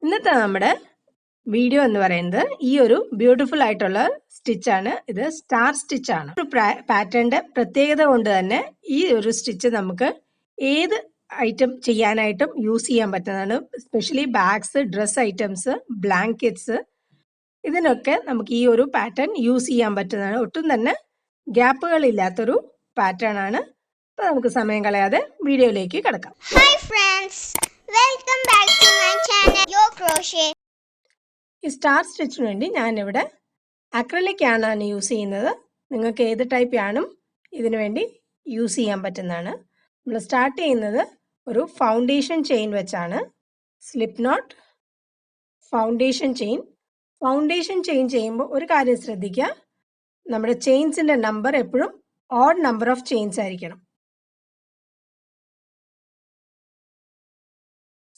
ഇന്നത്തെ നമ്മുടെ വീഡിയോ എന്ന് പറയുന്നത് ഈ ഒരു ബ്യൂട്ടിഫുൾ ആയിട്ടുള്ള സ്റ്റിച്ചാണ്. ഇത് സ്റ്റാർ സ്റ്റിച്ച് ആണ്. ഒരു പാറ്റേണിന്റെ പ്രത്യേകത കൊണ്ട് തന്നെ ഈ ഒരു സ്റ്റിച്ച് നമുക്ക് ഏത് ഐറ്റം ചെയ്യാനായിട്ടും യൂസ് ചെയ്യാൻ പറ്റുന്നതാണ്. Especially bags, dress items, blankets, ഇതിനൊക്കെ നമുക്ക് ഈ ഒരു പാറ്റേൺ യൂസ് ചെയ്യാൻ പറ്റുന്നതാണ്. ഒട്ടും തന്നെ ഗ്യാപ്പുകൾ ഇല്ലാത്തൊരു പാറ്റേൺ ആണ്. അപ്പൊ നമുക്ക് സമയം കളയാതെ വീഡിയോയിലേക്ക് കിടക്കാം. Hi friends, welcome back to my channel yo crochet. ഈ സ്റ്റാർ സ്റ്റിച്ചിന് വേണ്ടി ഞാനിവിടെ അക്രിലിക് ആണ് യൂസ് ചെയ്യുന്നത്. നിങ്ങൾക്ക് ഏത് ടൈപ്പ് ആണും ഇതിനു വേണ്ടി യൂസ് ചെയ്യാൻ പറ്റുന്നതാണ്. നമ്മൾ സ്റ്റാർട്ട് ചെയ്യുന്നത് ഒരു ഫൗണ്ടേഷൻ ചെയിൻ വെച്ചാണ്. Slip knot, foundation chain. Foundation chain ചെയ്യുമ്പോൾ ഒരു കാര്യം ശ്രദ്ധിക്കുക, നമ്മുടെ ചെയിൻസിന്റെ നമ്പർ എപ്പോഴും ഓഡ് നമ്പർ ഓഫ് ചെയിൻസ് ആയിരിക്കണം.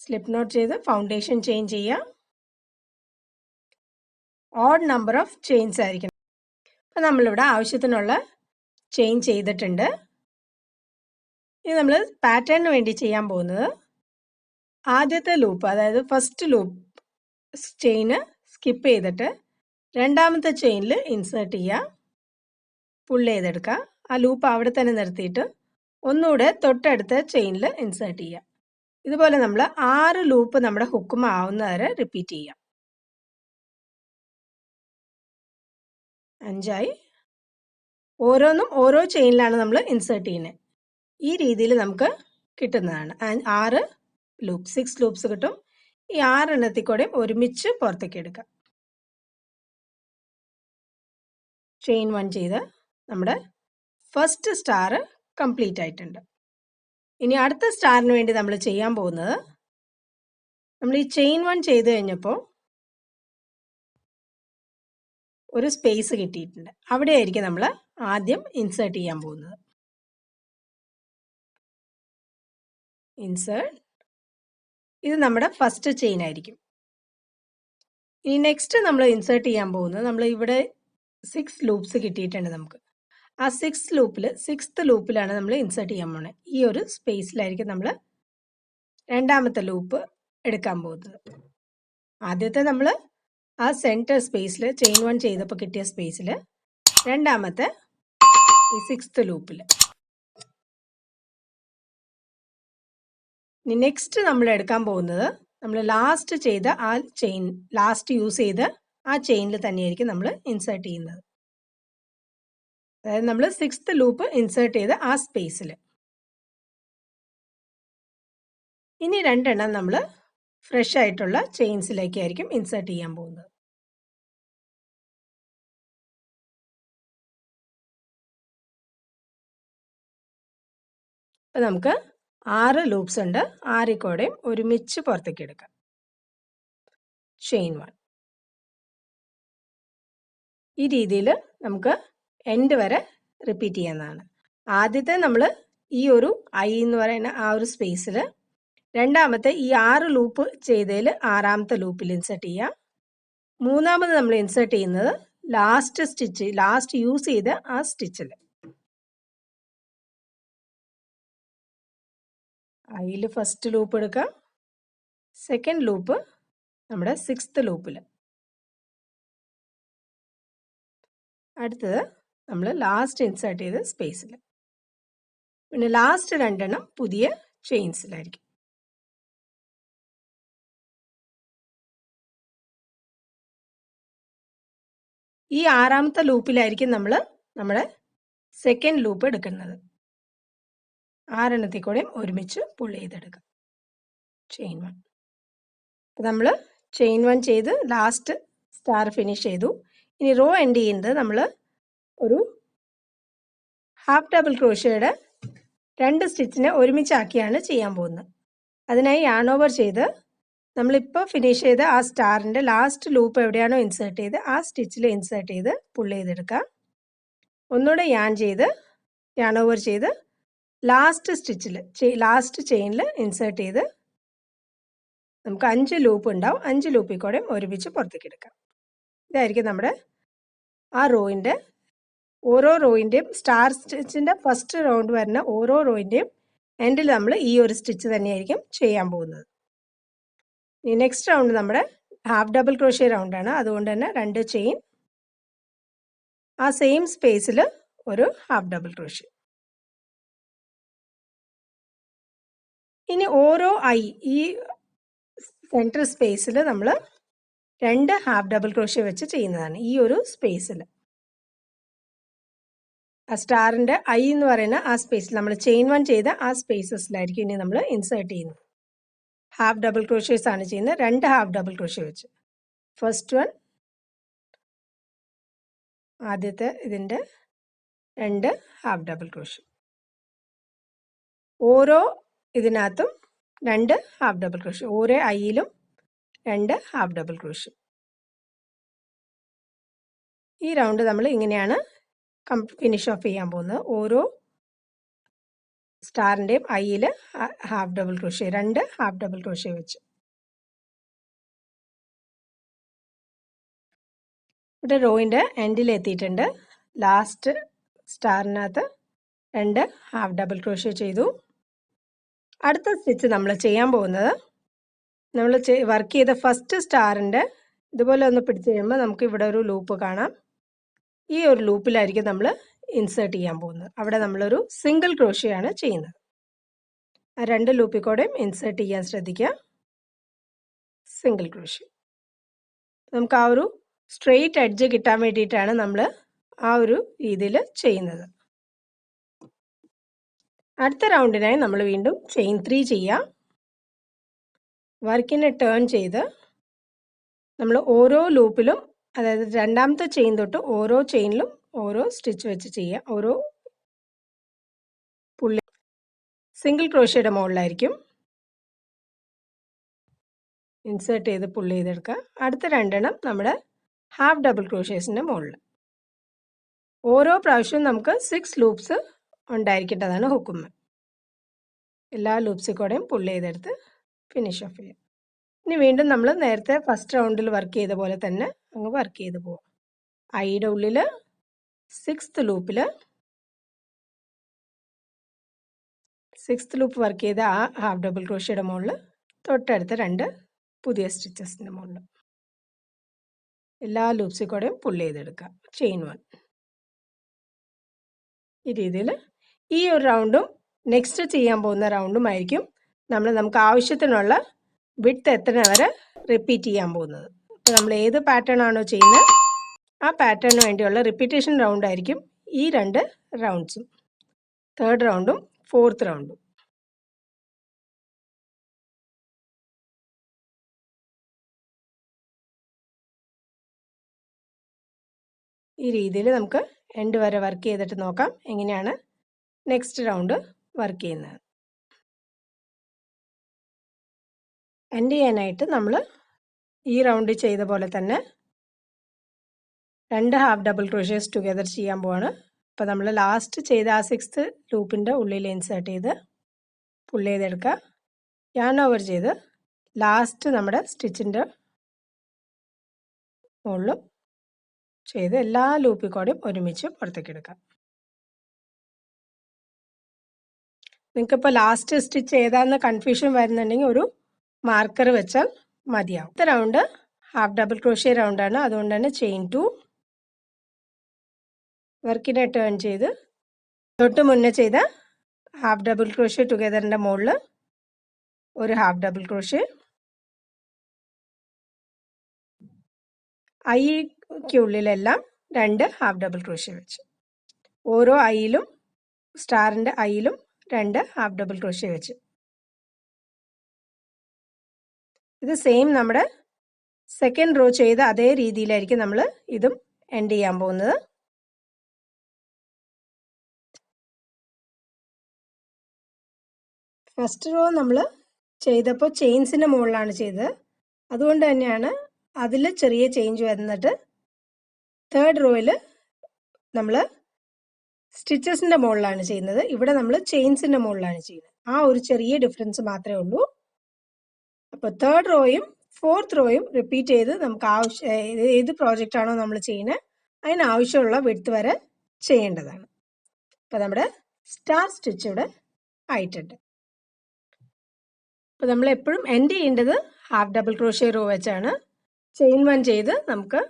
സ്ലിപ്പ് നോട്ട് ചെയ്ത് ഫൗണ്ടേഷൻ ചെയിൻ ചെയ്യുക. ഓഡ് നമ്പർ ഓഫ് ചെയിൻസ് ആയിരിക്കണം. അപ്പം നമ്മളിവിടെ ആവശ്യത്തിനുള്ള ചെയിൻ ചെയ്തിട്ടുണ്ട്. ഇനി നമ്മൾ പാറ്റേണിന് വേണ്ടി ചെയ്യാൻ പോകുന്നത് ആദ്യത്തെ ലൂപ്പ്, അതായത് ഫസ്റ്റ് ലൂപ്പ് ചെയിന് സ്കിപ്പ് ചെയ്തിട്ട് രണ്ടാമത്തെ ചെയിനിൽ ഇൻസേർട്ട് ചെയ്യുക, പുള്ള് ചെയ്തെടുക്കുക. ആ ലൂപ്പ് അവിടെ തന്നെ നിർത്തിയിട്ട് ഒന്നുകൂടെ തൊട്ടടുത്ത ചെയിനിൽ ഇൻസേർട്ട് ചെയ്യുക. ഇതുപോലെ നമ്മൾ 6 ലൂപ്പ് നമ്മുടെ ഹുക്കും ആവുന്ന വരെ റിപ്പീറ്റ് ചെയ്യാം. 5 ഓരോന്നും ഓരോ ചെയിനിലാണ് നമ്മൾ ഇൻസേർട്ട് ചെയ്യുന്നത്. ഈ രീതിയിൽ നമുക്ക് കിട്ടുന്നതാണ്. 6 ലൂപ്പ്, 6 ലൂപ്സ് കിട്ടും. ഈ 6 എണ്ണത്തിൽ കൂടെ ഒരുമിച്ച് പുറത്തേക്ക് എടുക്കാം. ചെയിൻ 1 ചെയ്ത് നമ്മുടെ ഫസ്റ്റ് സ്റ്റാർ കംപ്ലീറ്റ് ആയിട്ടുണ്ട്. ഇനി അടുത്ത സ്റ്റാറിന് വേണ്ടി നമ്മൾ ചെയ്യാൻ പോകുന്നത്, നമ്മൾ ഈ ചെയിൻ 1 ചെയ്ത് കഴിഞ്ഞപ്പോൾ ഒരു സ്പേസ് കിട്ടിയിട്ടുണ്ട്. അവിടെ ആയിരിക്കും നമ്മൾ ആദ്യം ഇൻസേർട്ട് ചെയ്യാൻ പോകുന്നത്. ഇൻസേർട്ട്, ഇത് നമ്മുടെ ഫസ്റ്റ് ചെയിൻ ആയിരിക്കും. ഇനി നെക്സ്റ്റ് നമ്മൾ ഇൻസേർട്ട് ചെയ്യാൻ പോകുന്നത്, നമ്മൾ ഇവിടെ 6 ലൂപ്സ് കിട്ടിയിട്ടുണ്ട് നമുക്ക്. ആ 6 ലൂപ്പിൽ 6th ലൂപ്പിലാണ് നമ്മൾ ഇൻസേർട്ട് ചെയ്യാൻ പോകുന്നത്. ഈ ഒരു സ്പേസിലായിരിക്കും നമ്മൾ രണ്ടാമത്തെ ലൂപ്പ് എടുക്കാൻ പോകുന്നത്. ആദ്യത്തെ നമ്മൾ ആ സെൻറ്റർ സ്പേസിൽ ചെയിൻ 1 ചെയ്തപ്പോൾ കിട്ടിയ സ്പേസിൽ, രണ്ടാമത്തെ ഈ 6th ലൂപ്പിൽ. ഇനി നെക്സ്റ്റ് നമ്മൾ എടുക്കാൻ പോകുന്നത്, നമ്മൾ ലാസ്റ്റ് ചെയ്ത ആ ചെയിൻ, ലാസ്റ്റ് യൂസ് ചെയ്ത് ആ ചെയിനിൽ തന്നെയായിരിക്കും നമ്മൾ ഇൻസേർട്ട് ചെയ്യുന്നത്. അതായത് നമ്മൾ 6th ലൂപ്പ് ഇൻസേർട്ട് ചെയ്ത് ആ സ്പേസിൽ. ഇനി 2 എണ്ണം നമ്മൾ ഫ്രഷ് ആയിട്ടുള്ള ചെയിൻസിലേക്കായിരിക്കും ഇൻസേർട്ട് ചെയ്യാൻ പോകുന്നത്. അപ്പം നമുക്ക് 6 ലൂപ്സ് ഉണ്ട്. 6 കൂടെയും ഒരുമിച്ച് പുറത്തേക്ക് എടുക്കാം. ചെയിൻ 1. ഈ രീതിയിൽ നമുക്ക് എൻഡ് വരെ റിപ്പീറ്റ് ചെയ്യാവുന്നതാണ്. ആദ്യത്തെ നമ്മൾ ഈ ഒരു ഐ എന്ന് പറയുന്ന ആ ഒരു സ്പേസിൽ, രണ്ടാമത്തെ ഈ 6 ലൂപ്പ് ചെയ്തതിൽ 6ാമത്തെ ലൂപ്പിൽ ഇൻസേർട്ട് ചെയ്യാം. മൂന്നാമത് നമ്മൾ ഇൻസേർട്ട് ചെയ്യുന്നത് ലാസ്റ്റ് സ്റ്റിച്ച്, ലാസ്റ്റ് യൂസ് ചെയ്ത ആ സ്റ്റിച്ചിൽ. അതിൽ ഫസ്റ്റ് ലൂപ്പ് എടുക്കാം. സെക്കൻഡ് ലൂപ്പ് നമ്മുടെ 6th ലൂപ്പിൽ. അടുത്തത് നമ്മൾ ലാസ്റ്റ് ഇൻസേർട്ട് ചെയ്ത സ്പേസിൽ. പിന്നെ ലാസ്റ്റ് 2 എണ്ണം പുതിയ ചെയിൻസിലായിരിക്കും. ഈ 6ാമത്തെ ലൂപ്പിലായിരിക്കും നമ്മൾ നമ്മുടെ സെക്കൻഡ് ലൂപ്പ് എടുക്കുന്നത്. 6 എണ്ണത്തിൽ കൂടെയും ഒരുമിച്ച് പുൾ ചെയ്തെടുക്കാം. ചെയിൻ 1. അപ്പം നമ്മൾ ചെയിൻ 1 ചെയ്ത് ലാസ്റ്റ് സ്റ്റാർ ഫിനിഷ് ചെയ്തു. ഇനി റോ എൻഡ് ചെയ്യുന്നത് നമ്മൾ ഒരു ഹാഫ് ഡബിൾ ക്രോഷയുടെ 2 സ്റ്റിച്ചിനെ ഒരുമിച്ചാക്കിയാണ് ചെയ്യാൻ പോകുന്നത്. അതിനായി യാൺ ഓവർ ചെയ്ത് നമ്മളിപ്പോൾ ഫിനിഷ് ചെയ്ത് ആ സ്റ്റാറിൻ്റെ ലാസ്റ്റ് ലൂപ്പ് എവിടെയാണോ ഇൻസേർട്ട് ചെയ്ത് ആ സ്റ്റിച്ചിൽ ഇൻസേർട്ട് ചെയ്ത് പുൾ ചെയ്തെടുക്കാം. ഒന്നുകൂടെ യാൺ ഓവർ ചെയ്ത് ലാസ്റ്റ് സ്റ്റിച്ചിൽ, ലാസ്റ്റ് ചെയിനിൽ ഇൻസേർട്ട് ചെയ്ത് നമുക്ക് 5 ലൂപ്പ് ഉണ്ടാവും. 5 ലൂപ്പിൽ കൂടെ ഒരുമിച്ച് പുറത്തേക്ക് എടുക്കാം. ഇതായിരിക്കും നമ്മുടെ ആ റോയിൻ്റെ, ഓരോ റോയിൻ്റെയും സ്റ്റാർ സ്റ്റിച്ചിൻ്റെ ഫസ്റ്റ് റൗണ്ട് വരുന്ന ഓരോ റോയിൻ്റെയും എൻഡിൽ നമ്മൾ ഈ ഒരു സ്റ്റിച്ച് തന്നെയായിരിക്കും ചെയ്യാൻ പോകുന്നത്. നെക്സ്റ്റ് റൗണ്ട് നമ്മുടെ ഹാഫ് ഡബിൾ ക്രോഷ്യ റൗണ്ടാണ്. അതുകൊണ്ട് തന്നെ 2 ചെയിൻ, ആ സെയിം സ്പേസിൽ ഒരു ഹാഫ് ഡബിൾ ക്രോഷ്യ. ഇനി ഓരോ ഈ സെൻട്രൽ സ്പേസിൽ നമ്മൾ 2 ഹാഫ് ഡബിൾ ക്രോഷ്യ വെച്ച് ചെയ്യുന്നതാണ്. ഈ ഒരു സ്പേസിൽ ആ സ്റ്റാറിന്റെ എന്ന് പറയുന്ന ആ സ്പേസിൽ നമ്മൾ ചെയിൻ 1 ചെയ്ത ആ സ്പേസസിലായിരിക്കും ഇനി നമ്മൾ ഇൻസേർട്ട് ചെയ്യുന്നത്. ഹാഫ് ഡബിൾ ക്രോഷ്യേസ് ആണ് ചെയ്യുന്നത്. 2 ഹാഫ് ഡബിൾ ക്രോഷ്യ വെച്ച്. ഫസ്റ്റ് വൺ, ആദ്യത്തെ ഇതിന്റെ 2 ഹാഫ് ഡബിൾ ക്രോഷ്യ. ഓരോ ഇതിനകത്തും 2 ഹാഫ് ഡബിൾ ക്രോഷ്യ. ഓരോ ഐയിലും 2 ഹാഫ് ഡബിൾ ക്രോഷ്യ. ഈ റൗണ്ട് നമ്മൾ ഇങ്ങനെയാണ് ഫിനിഷ് ഓഫ് ചെയ്യാൻ പോകുന്നത്. ഓരോ സ്റ്റാറിന്റെയും ഐയിൽ half double crochet, 2 half double crochet വെച്ച്. ഇവിടെ റോയിന്റെ എൻഡിൽ എത്തിയിട്ടുണ്ട്. ലാസ്റ്റ് സ്റ്റാറിനകത്ത് 2 ഹാഫ് ഡബിൾ ക്രോഷ്യ ചെയ്തു. അടുത്ത സ്റ്റിച്ച് നമ്മൾ ചെയ്യാൻ പോകുന്നത്, നമ്മൾ വർക്ക് ചെയ്ത ഫസ്റ്റ് സ്റ്റാറിന്റെ ഇതുപോലെ ഒന്ന് പിടിച്ചു കഴിയുമ്പോൾ നമുക്ക് ഇവിടെ ഒരു ലൂപ്പ് കാണാം. ഈ ഒരു ലൂപ്പിലായിരിക്കും നമ്മൾ ഇൻസേർട്ട് ചെയ്യാൻ പോകുന്നത്. അവിടെ നമ്മളൊരു സിംഗിൾ ക്രോഷ്യ ആണ് ചെയ്യുന്നത്. ആ 2 ലൂപ്പിൽ കൂടെയും ഇൻസേർട്ട് ചെയ്യാൻ ശ്രദ്ധിക്കുക. Single crochet. നമുക്ക് ആ ഒരു സ്ട്രെയിറ്റ് എഡ്ജ് കിട്ടാൻ വേണ്ടിയിട്ടാണ് നമ്മൾ ആ ഒരു രീതിയിൽ ചെയ്യുന്നത്. അടുത്ത റൗണ്ടിനായി നമ്മൾ വീണ്ടും ചെയിൻ 3 ചെയ്യാം. വർക്കിനെ ടേൺ ചെയ്ത് നമ്മൾ ഓരോ ലൂപ്പിലും, അതായത് രണ്ടാമത്തെ ചെയിൻ തൊട്ട് ഓരോ ചെയിനിലും ഓരോ സ്റ്റിച്ച് വെച്ച് ചെയ്യുക. ഓരോ പുള്ളി സിംഗിൾ ക്രോഷ്യയുടെ മുകളിലായിരിക്കും ഇൻസേർട്ട് ചെയ്ത് പുള്ളി ചെയ്തെടുക്കുക. അടുത്ത 2 നമ്മുടെ ഹാഫ് ഡബിൾ ക്രോഷ്യേസിന്റെ മുകളിൽ. ഓരോ പ്രാവശ്യവും നമുക്ക് 6 ലൂപ്സ് ഉണ്ടായിരിക്കേണ്ടതാണ് ഹുക്കുമ്മ. എല്ലാ ലൂപ്സിൽ കൂടെയും പുള്ളി ചെയ്തെടുത്ത് ഫിനിഷ് ഓഫ് ചെയ്യാം. ഇനി വീണ്ടും നമ്മൾ നേരത്തെ ഫസ്റ്റ് റൗണ്ടിൽ വർക്ക് ചെയ്ത പോലെ തന്നെ അങ്ങ് വർക്ക് ചെയ്ത് പോവാം. ഐയുടെ ഉള്ളിൽ 6th ലൂപ്പിൽ 6th ലൂപ്പ് വർക്ക് ചെയ്ത ആ ഹാഫ് ഡബിൾ ക്രോഷ്യയുടെ മുകളിൽ തൊട്ടടുത്ത 2 പുതിയ സ്റ്റിച്ചസിന്റെ മുകളിൽ എല്ലാ ലൂപ്സിൽ കൂടെയും പുള്ളി ചെയ്തെടുക്കാം. ചെയിൻ 1. ഈ രീതിയിൽ ഈ ഒരു റൗണ്ടും നെക്സ്റ്റ് ചെയ്യാൻ പോകുന്ന റൗണ്ടും ആയിരിക്കും നമുക്ക് ആവശ്യത്തിനുള്ള വിഡ്ത്ത് എത്തുന്ന വരെ റിപ്പീറ്റ് ചെയ്യാൻ പോകുന്നത്. അപ്പോൾ നമ്മൾ ഏത് പാറ്റേൺ ആണോ ചെയ്യുന്നത് ആ പാറ്റേണിന് വേണ്ടിയുള്ള റിപ്പീറ്റേഷൻ റൗണ്ട് ആയിരിക്കും ഈ 2 റൗണ്ട്സും, 3rd റൗണ്ടും 4th റൗണ്ടും. ഈ രീതിയിൽ നമുക്ക് എൻഡ് വരെ വർക്ക് ചെയ്തിട്ട് നോക്കാം എങ്ങനെയാണ് നെക്സ്റ്റ് റൗണ്ട് വർക്ക് ചെയ്യുന്നത്. എൻഡ് ചെയ്യാനായിട്ട് നമ്മൾ ഈ റൗണ്ട് ചെയ്ത പോലെ തന്നെ 2 ഹാഫ് ഡബിൾ ക്രോഷ്യേസ് ടുഗദർ ചെയ്യാൻ പോവാണ്. അപ്പോൾ നമ്മൾ ലാസ്റ്റ് ചെയ്ത ആ 6th ലൂപ്പിൻ്റെ ഉള്ളിൽ ഇൻസേർട്ട് ചെയ്ത് പുള്ളി ചെയ്തെടുക്കുക. യാൺ ഓവർ ചെയ്ത് ലാസ്റ്റ് നമ്മുടെ സ്റ്റിച്ചിൻ്റെ മുകളിലും ചെയ്ത് എല്ലാ ലൂപ്പിൽ കൂടെയും ഒരുമിച്ച് പുറത്തേക്ക് എടുക്കാം. നിങ്ങൾക്കിപ്പോൾ ലാസ്റ്റ് സ്റ്റിച്ച് ഏതാണെന്ന് കൺഫ്യൂഷൻ വരുന്നുണ്ടെങ്കിൽ ഒരു മാർക്കർ വെച്ചാൽ മതിയാവും. അടുത്ത റൗണ്ട് ഹാഫ് ഡബിൾ ക്രോഷ്യ റൗണ്ടാണ്. അതുകൊണ്ട് തന്നെ ചെയിൻ 2, വർക്കിനെ ടേൺ ചെയ്ത് തൊട്ട് മുന്നേ ചെയ്ത ഹാഫ് ഡബിൾ ക്രോഷ്യ ടുഗദറിൻ്റെ മുകളിൽ ഒരു ഹാഫ് ഡബിൾ ക്രോഷ്യ, ഐക്കുള്ളിലെല്ലാം 2 ഹാഫ് ഡബിൾ ക്രോഷ്യ വെച്ച്. ഓരോ ഐയിലും സ്റ്റാറിൻ്റെ ഐയിലും 2 ഹാഫ് ഡബിൾ ക്രോഷ്യ വെച്ച്. ഇത് സെയിം നമ്മുടെ സെക്കൻഡ് റോ ചെയ്ത അതേ രീതിയിലായിരിക്കും നമ്മൾ ഇതും എൻഡ് ചെയ്യാൻ പോകുന്നത്. ഫസ്റ്റ് റോ നമ്മൾ ചെയ്തപ്പോൾ ചെയിൻസിൻ്റെ മുകളിലാണ് ചെയ്തത്. അതുകൊണ്ട് തന്നെയാണ് അതിൽ ചെറിയ ചേഞ്ച് വന്നിട്ട് 3rd റോയിൽ നമ്മൾ സ്റ്റിച്ചസിൻ്റെ മുകളിലാണ് ചെയ്യുന്നത്. ഇവിടെ നമ്മൾ ചെയിൻസിൻ്റെ മുകളിലാണ് ചെയ്യുന്നത്. ആ ഒരു ചെറിയ ഡിഫറൻസ് മാത്രമേ ഉള്ളൂ. അപ്പോൾ 3rd റോയും 4th റോയും റിപ്പീറ്റ് ചെയ്ത് നമുക്ക് ഏത് പ്രോജക്റ്റ് ആണോ നമ്മൾ ചെയ്യുന്നത് അതിനാവശ്യമുള്ള വിഡ്ത്ത് വരെ ചെയ്യേണ്ടതാണ്. അപ്പോൾ നമ്മുടെ സ്റ്റാർ സ്റ്റിച്ച് ഇവിടെ ആയിട്ടുണ്ട്. അപ്പോൾ നമ്മൾ എപ്പോഴും എൻഡ് ചെയ്യേണ്ടത് ഹാഫ് ഡബിൾ ക്രോഷ്യ റോ വെച്ചാണ് ചെയിൻ 1 ചെയ്ത് നമുക്ക്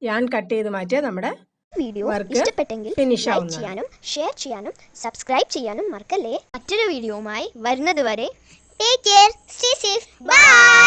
യാൺ കട്ട് ചെയ്ത് മാറ്റിയാൽ നമ്മുടെ വീഡിയോ വർക്ക് ഇഷ്ടപ്പെട്ടെങ്കിൽ ഫിനിഷ് ലൈക്ക് ആവുന്നതാണ്. ചെയ്യാനും ഷെയർ ചെയ്യാനും സബ്സ്ക്രൈബ് ചെയ്യാനും മറക്കല്ലേ. മറ്റൊരു വീഡിയോയുമായി വരുന്നത് വരെ take care, stay safe, by.